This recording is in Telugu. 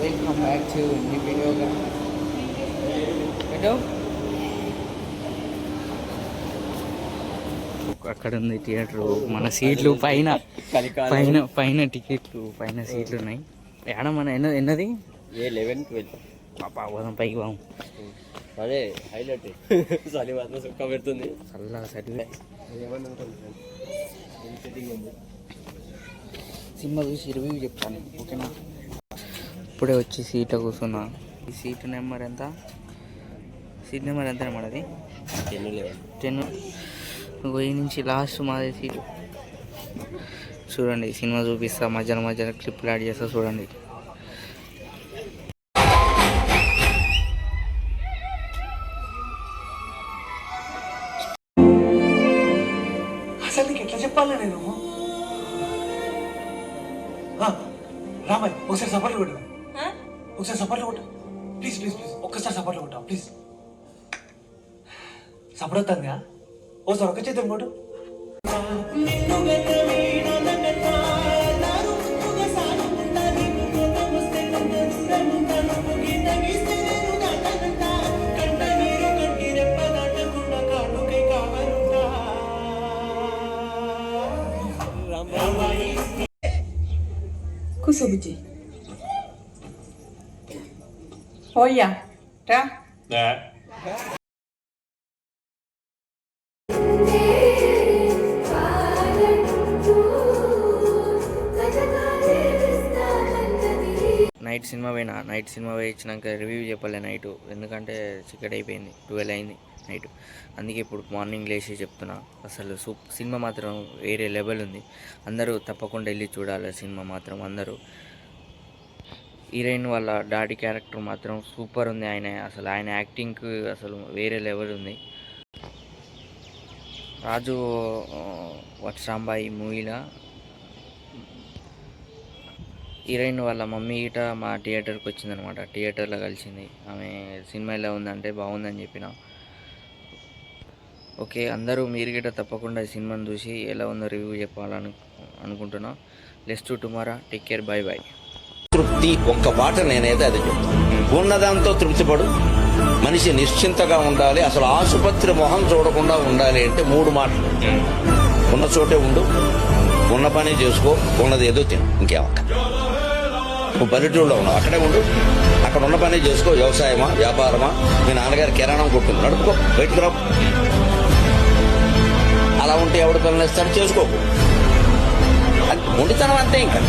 Welcome back to new video guys. Hello. అక్కడ ఉంది థియేటర్. మన సీట్లు పైన పైన పైన టికెట్లు పైన సీట్లు ఉన్నాయి. ఏడ మన ఎన్నది A11 12 పాపా పోదాం పైకి బాం. అదే హైలైట్ సరి మాత్రం సుక్క పెడుతుంది చల్లగా సరిగా సినిమా చూసి రివ్యూ చెప్తాను ఓకేనా. ఇప్పుడే వచ్చి సీట్లో కూర్చున్నా. ఈ సీట్ నెంబర్ ఎంత? సీట్ నెంబర్ ఎంత మనది 10. గొయ్యి నుంచి లాస్ట్ మాదే సీటు. చూడండి సినిమా చూపిస్తా, మధ్యలో మధ్యలో క్లిప్లు యాడ్ చేస్తా చూడండి. అసలు నీకు ఎట్లా చెప్పాలి నేను? రామయ్య ఒకసారి సపోర్ట్లు కొట్టు, ఒకసారి సపోర్ట్లు కొట్టు ప్లీజ్ ప్లీజ్ ప్లీజ్, ఒక్కసారి సపోర్ట్లు కొట్టావు ప్లీజ్. సపోర్ట్ అవుతుందా? ఓసారి ఒక చేద్దాం కొట్టు. కుసుబుజీ ఓయ్యా రా. నైట్ సినిమా పోయినా. నైట్ సినిమా పోయి ఇచ్చినాక రివ్యూ చెప్పలే నైట్, ఎందుకంటే చికెట్ అయిపోయింది 12 అయింది నైట్. అందుకే ఇప్పుడు మార్నింగ్ లేచి చెప్తున్నా. అసలు సినిమా మాత్రం వేరే లెవెల్ ఉంది. అందరూ తప్పకుండా వెళ్ళి చూడాలి సినిమా మాత్రం. అందరూ హీరోయిన్ వాళ్ళ డాడీ క్యారెక్టర్ మాత్రం సూపర్ ఉంది. ఆయన యాక్టింగ్కి అసలు వేరే లెవెల్ ఉంది. రాజు వత్సాంబాయి మూవీలో హీరోయిన్ వాళ్ళ మమ్మీ గిట మా థియేటర్కి వచ్చిందనమాట. థియేటర్లో కలిసింది. ఆమె సినిమా ఎలా ఉందంటే బాగుందని చెప్పిన. ఓకే, అందరూ మీరు గిట తప్పకుండా ఈ సినిమాని చూసి ఎలా ఉందో రివ్యూ చెప్పాలని అనుకుంటున్నా. Let's do tomorrow. Take care, by by. తృప్తి ఒక్క మాట నేనైతే అది చెప్తాను. ఉన్నదాంతో తృప్తిపడు. మనిషి నిశ్చింతగా ఉండాలి. అసలు ఆసుపత్రి మొహం చూడకుండా ఉండాలి అంటే 3 మాటలు. ఉన్న చోటే ఉండు, ఉన్న పని చేసుకో, ఉన్నది ఏదో తిను, ఇంకేమక్క. నువ్వు పల్లెటూరులో ఉన్నావు, అక్కడే ఉండు, అక్కడ ఉన్న పని చేసుకో. వ్యవసాయమా, వ్యాపారమా, మీ నాన్నగారి కిరాణం కొట్టుంది, నడుపుకో, బయటకు రావు. అలా ఉంటే ఎవడు పనులు ఇస్తాడు, చేసుకోకు. అది మొండితనం అంతే ఇంకా.